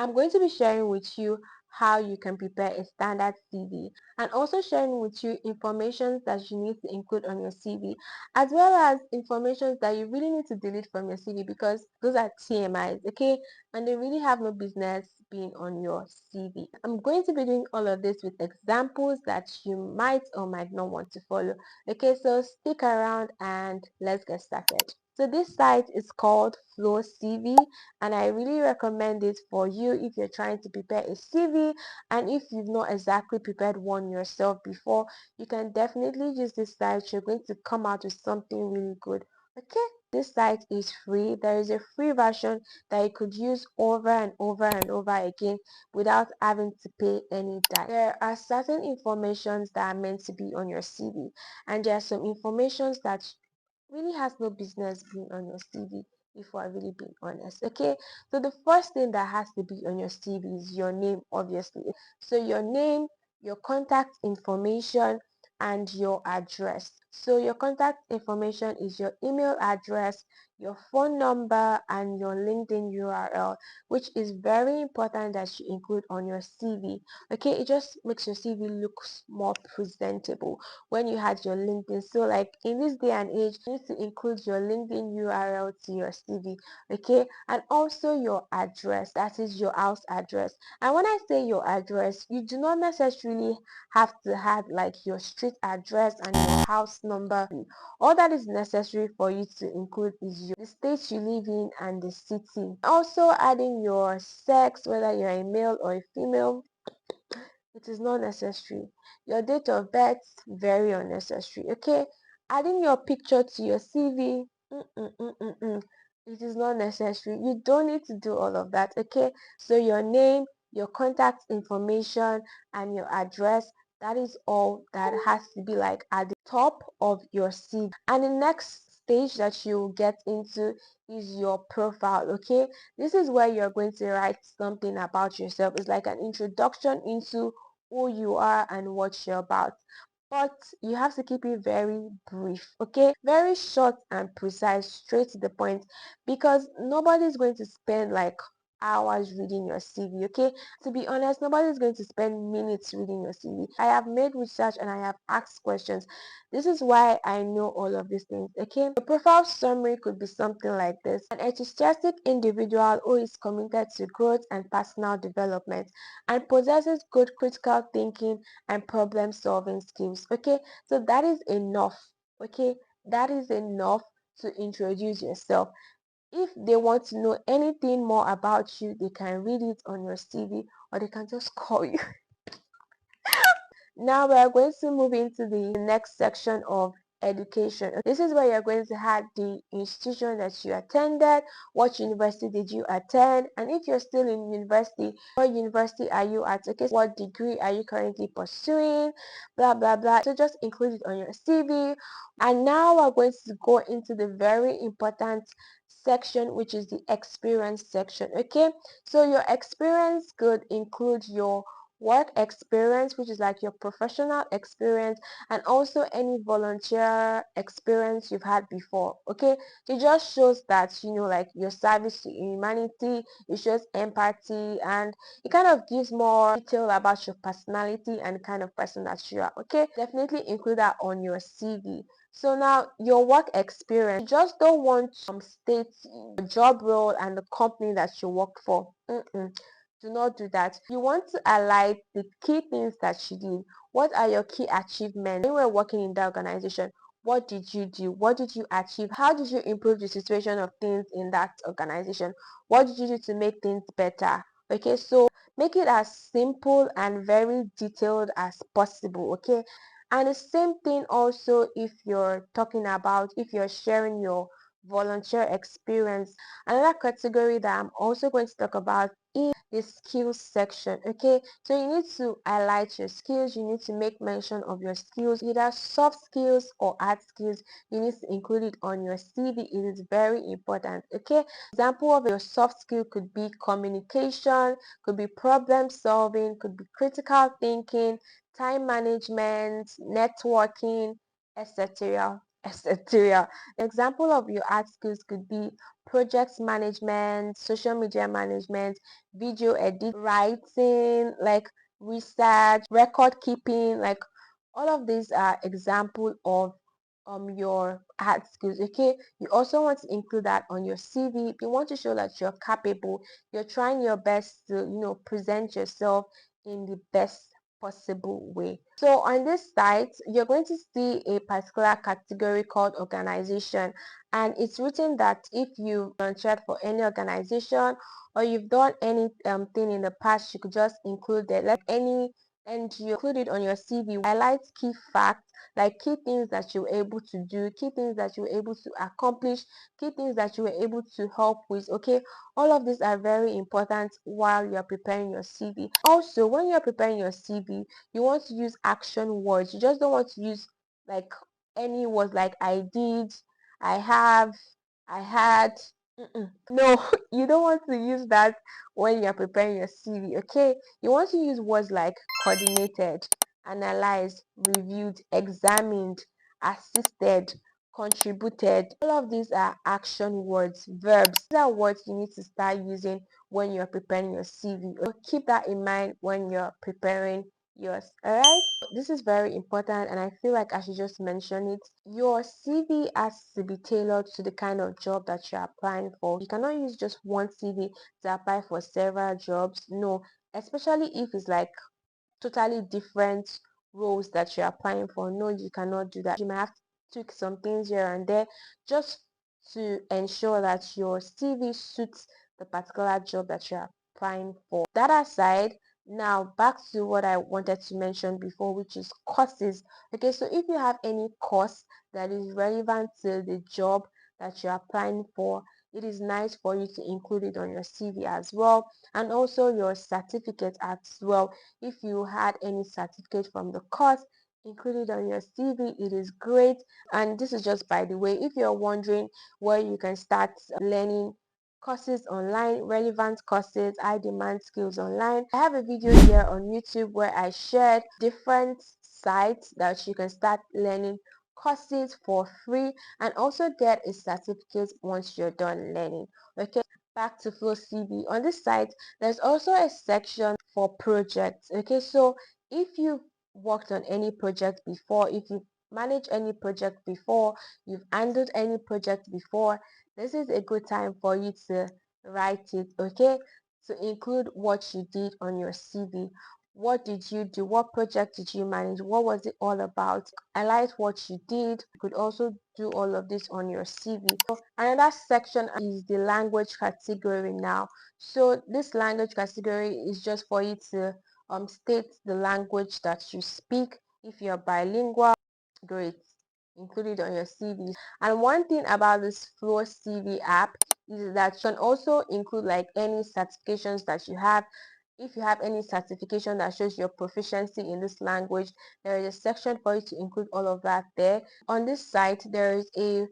I'm going to be sharing with you how you can prepare a standard CV and also sharing with you information that you need to include on your CV, as well as information that you really need to delete from your CV because those are TMIs, okay? And they really have no business being on your CV. I'm going to be doing all of this with examples that you might or might not want to follow. Okay, so stick around and let's get started. So this site is called FlowCV, and I really recommend it for you if you're trying to prepare a CV, and if you've not exactly prepared one yourself before, you can definitely use this site. You're going to come out with something really good. Okay, this site is free. There is a free version that you could use over and over and over again without having to pay any dime. There are certain informations that are meant to be on your CV, and there are some informations that really has no business being on your CV, if we're really being honest. Okay, so the first thing that has to be on your CV is your name, obviously. So your name, your contact information, and your address. So your contact information is your email address, your phone number, and your LinkedIn URL, which is very important that you include on your CV. Okay, it just makes your CV look more presentable when you had your LinkedIn. So like in this day and age, you need to include your LinkedIn URL to your CV, okay? And also your address, that is your house address. And when I say your address, you do not necessarily have to have like your street address and your house number. All that is necessary for you to include is the state you live in and the city. Also adding your sex, whether you're a male or a female, it is not necessary. Your date of birth, very unnecessary. Okay, adding your picture to your CV, it is not necessary. You don't need to do all of that. Okay, so your name, your contact information, and your address, that is all that has to be like at the top of your CV. And the next stage that you get into is your profile. Okay, this is where you're going to write something about yourself. It's like an introduction into who you are and what you're about. But you have to keep it very brief, okay? Very short and precise, straight to the point, because nobody's going to spend like hours reading your CV, okay? To be honest, nobody's going to spend minutes reading your CV. I have made research and I have asked questions. This is why I know all of these things, okay? The profile summary could be something like this. An enthusiastic individual who is committed to growth and personal development and possesses good critical thinking and problem solving skills. Okay, so that is enough. Okay, that is enough to introduce yourself. If they want to know anything more about you, they can read it on your CV or they can just call you. Now we are going to move into the next section of education. This is where you're going to have the institution that you attended, what university did you attend, and if you're still in university, what university are you at, okay, what degree are you currently pursuing, blah blah blah. So just include it on your CV. And now we're going to go into the very important section, which is the experience section. Okay, so your experience could include your work experience, which is like your professional experience, and also any volunteer experience you've had before. Okay, it just shows that like your service to humanity. It shows empathy, and it kind of gives more detail about your personality and kind of person that you are. Okay, definitely include that on your CV. So now your work experience, you just don't want to state your job role and the company that you work for. Do not do that. You want to highlight the key things that you did. What are your key achievements when you were working in the organization? What did you do? What did you achieve? How did you improve the situation of things in that organization? What did you do to make things better? Okay, so make it as simple and very detailed as possible. Okay, and the same thing also if you're talking about, if you're sharing your volunteer experience. Another category that I'm also going to talk about is the skills section. Okay, so you need to highlight your skills. You need to make mention of your skills, either soft skills or hard skills. You need to include it on your CV. It is very important. Okay, example of your soft skill could be communication, could be problem solving, could be critical thinking, time management, networking, etc. etc. Example of your art skills could be project management, social media management, video edit, writing, like research, record keeping, like all of these are example of your art skills. Okay, you also want to include that on your CV. You want to show that you're capable, you're trying your best to present yourself in the best possible way. So on this site, you're going to see a particular category called organization, and it's written that if you volunteered for any organization or you've done anything thing in the past, you could just include it, like any, and you include it on your CV. Highlight key facts, like key things that you were able to do, key things that you were able to accomplish, key things that you were able to help with. Okay, all of these are very important while you're preparing your CV. Also, when you're preparing your CV, you want to use action words. You just don't want to use like any words like I did, I have, I had. No, you don't want to use that when you're preparing your CV. Okay, you want to use words like coordinated, analyzed, reviewed, examined, assisted, contributed. All of these are action words, verbs. These are words you need to start using when you're preparing your CV. So keep that in mind when you're preparing yours. Alright? This is very important and I feel like I should just mention it. Your CV has to be tailored to the kind of job that you're applying for. You cannot use just one CV to apply for several jobs. No, especially if it's like totally different roles that you're applying for. No, you cannot do that. You might have to tweak some things here and there just to ensure that your CV suits the particular job that you're applying for. That aside, now back to what I wanted to mention before, which is courses. Okay, so if you have any course that is relevant to the job that you're applying for, it is nice for you to include it on your CV as well, and also your certificate as well. If you had any certificate from the course, include it on your CV. It is great. And this is just by the way, if you're wondering where you can start learning courses online, relevant courses, high demand skills online, I have a video here on YouTube where I shared different sites that you can start learning courses for free and also get a certificate once you're done learning. Okay, back to FlowCV. On this site, there's also a section for projects. Okay, so if you've worked on any project before, if you've managed any project before, you've handled any project before, this is a good time for you to write it. Okay, to include what you did on your CV. What did you do? What project did you manage? What was it all about? Highlight what you did. You could also do all of this on your CV. So another section is the language category now. So this language category is just for you to state the language that you speak. If you're bilingual, great, include it on your CV. And one thing about this Flow CV app is that you can also include like any certifications that you have. If you have any certification that shows your proficiency in this language, there is a section for you to include all of that there. On this site, there is a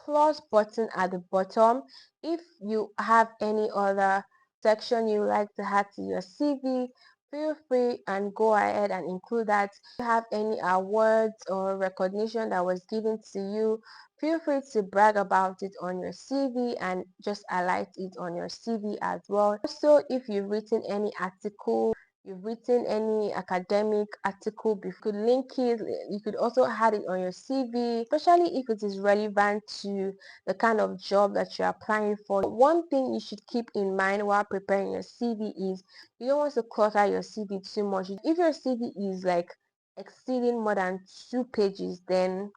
plus button at the bottom. If you have any other section you like to add to your CV, feel free and go ahead and include that. If you have any awards or recognition that was given to you, feel free to brag about it on your CV and just highlight it on your CV as well. Also, if you've written any article, you've written any academic article, you could link it. You could also add it on your CV, especially if it is relevant to the kind of job that you're applying for. One thing you should keep in mind while preparing your CV is you don't want to clutter your CV too much. If your CV is like exceeding more than 2 pages, then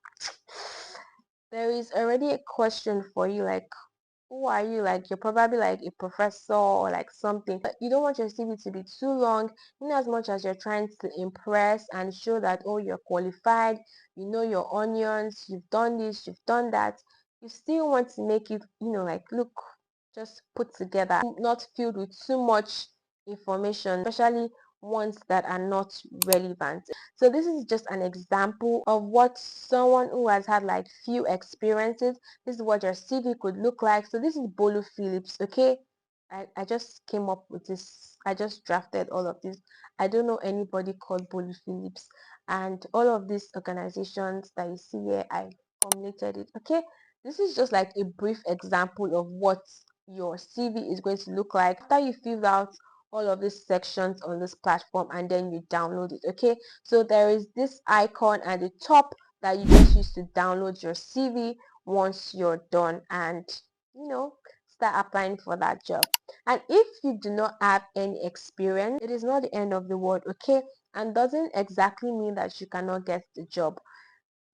there is already a question for you, like who are you? Like you're probably like a professor or like something, but you don't want your CV to be too long, in as much as you're trying to impress and show that, oh, you're qualified, you know your onions, you've done this, you've done that. You still want to make it, like look just put together, not filled with too much information, especially ones that are not relevant. So this is just an example of what someone who has had like few experiences, this is what your CV could look like. So this is Bolu Phillips. Okay, I just came up with this, I just drafted all of this. I don't know anybody called Bolu Phillips, and all of these organizations that you see here, I formulated it. Okay, this is just like a brief example of what your CV is going to look like after you fill out all of these sections on this platform and then you download it. Okay, so there is this icon at the top that you just use to download your CV once you're done and start applying for that job. And if you do not have any experience, it is not the end of the world. Okay, and doesn't exactly mean that you cannot get the job.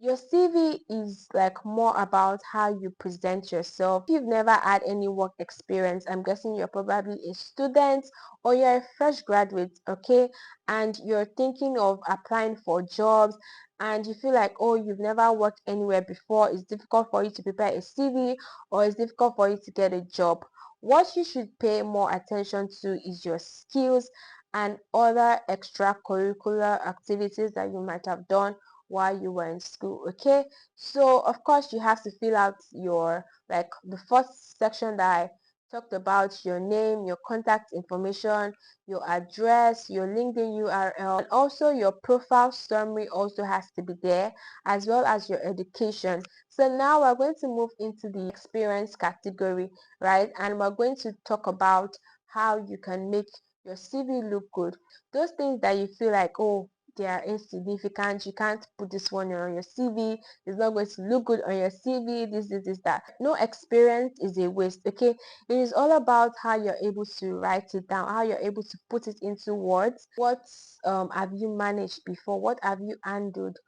Your CV is like more about how you present yourself. If you've never had any work experience, I'm guessing you're probably a student or you're a fresh graduate, okay, and you're thinking of applying for jobs and you feel like, oh, you've never worked anywhere before, it's difficult for you to prepare a CV or it's difficult for you to get a job. What you should pay more attention to is your skills and other extracurricular activities that you might have done while you were in school. Okay, so of course you have to fill out your, like, the first section that I talked about: your name, your contact information, your address, your LinkedIn URL, and also your profile summary also has to be there, as well as your education. So now we're going to move into the experience category, right? And we're going to talk about how you can make your CV look good. Those things that you feel like, oh, they are insignificant, you can't put this one on your CV, it's not going to look good on your CV, this, that. No experience is a waste. Okay, it is all about how you're able to write it down, how you're able to put it into words. What have you managed before? What have you handled?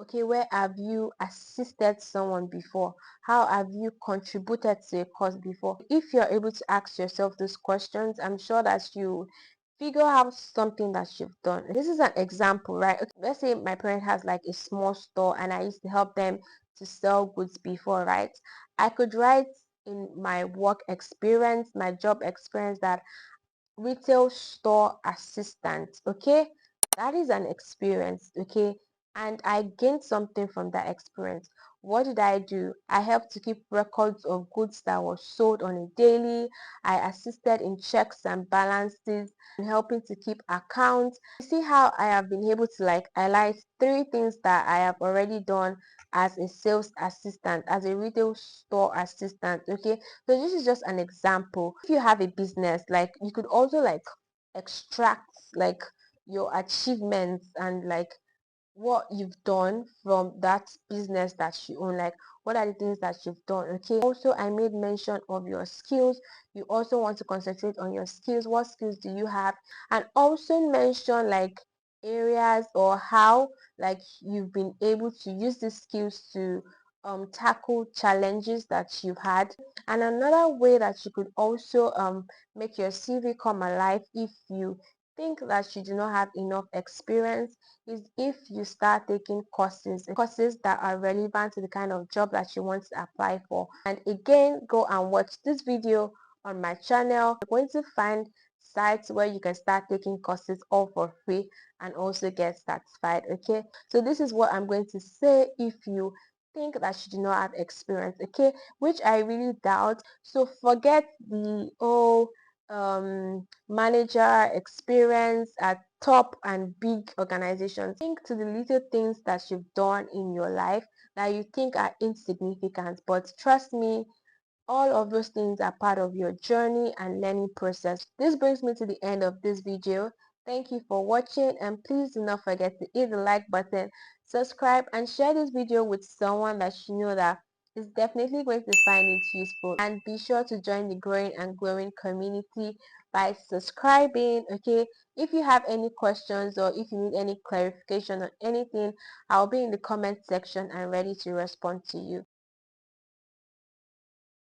Okay, where have you assisted someone before? How have you contributed to a cause before? If you're able to ask yourself those questions, I'm sure that you figure out something that you've done. This is an example, right? Okay, let's say my parent has like a small store and I used to help them to sell goods before, right? I could write in my work experience, my job experience, that retail store assistant. Okay, that is an experience. Okay, and I gained something from that experience. What did I do? I helped to keep records of goods that were sold on a daily. I assisted in checks and balances and helping to keep accounts. You see how I have been able to like highlight three things that I have already done as a sales assistant, as a retail store assistant. Okay, so this is just an example. If you have a business, like, you could also like extract like your achievements and like what you've done from that business that you own, like what are the things that you've done. Okay, also I made mention of your skills. You also want to concentrate on your skills. What skills do you have? And also mention like areas or how like you've been able to use these skills to tackle challenges that you've had. And another way that you could also make your CV come alive if you think that you do not have enough experience is if you start taking courses that are relevant to the kind of job that you want to apply for. And again, go and watch this video on my channel. You're going to find sites where you can start taking courses all for free and also get satisfied. Okay, so this is what I'm going to say if you think that you do not have experience, okay, which I really doubt. So forget the manager experience at top and big organizations. Think to the little things that you've done in your life that you think are insignificant, but trust me, all of those things are part of your journey and learning process. This brings me to the end of this video. Thank you for watching, and please do not forget to hit the like button, subscribe, and share this video with someone that you know that is definitely going to find it useful. And be sure to join the growing and growing community by subscribing. Okay, if you have any questions or if you need any clarification on anything, I'll be in the comment section and ready to respond to you.